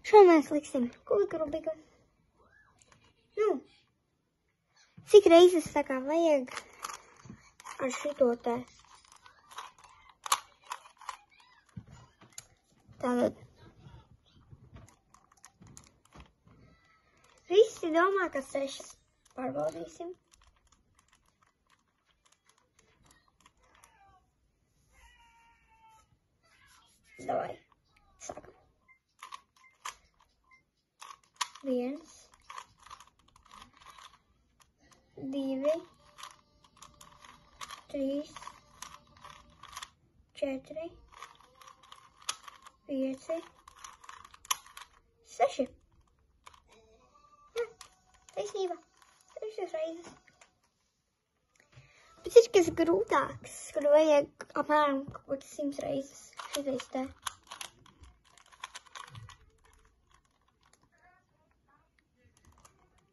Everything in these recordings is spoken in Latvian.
Šo mēs liksim kūku rubiku. Nu, cik reizes tā kā vajag ar šito te. Tātad. Visi domā, ka 6. Pārbaudīsim. Davai, sākam. 1, 2, 3, 4, 5, 6. Taisnība. 6 reizes. Bet ir kas grūtāks, kur vajag apmēram kaut 100 reizes. Šitais te.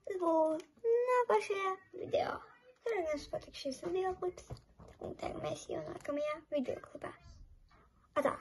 Tas būs nākošajā video. Ceru, ka jums patīk šis video klips. Un tagad mēs jau nākamajā video klipā. Atā!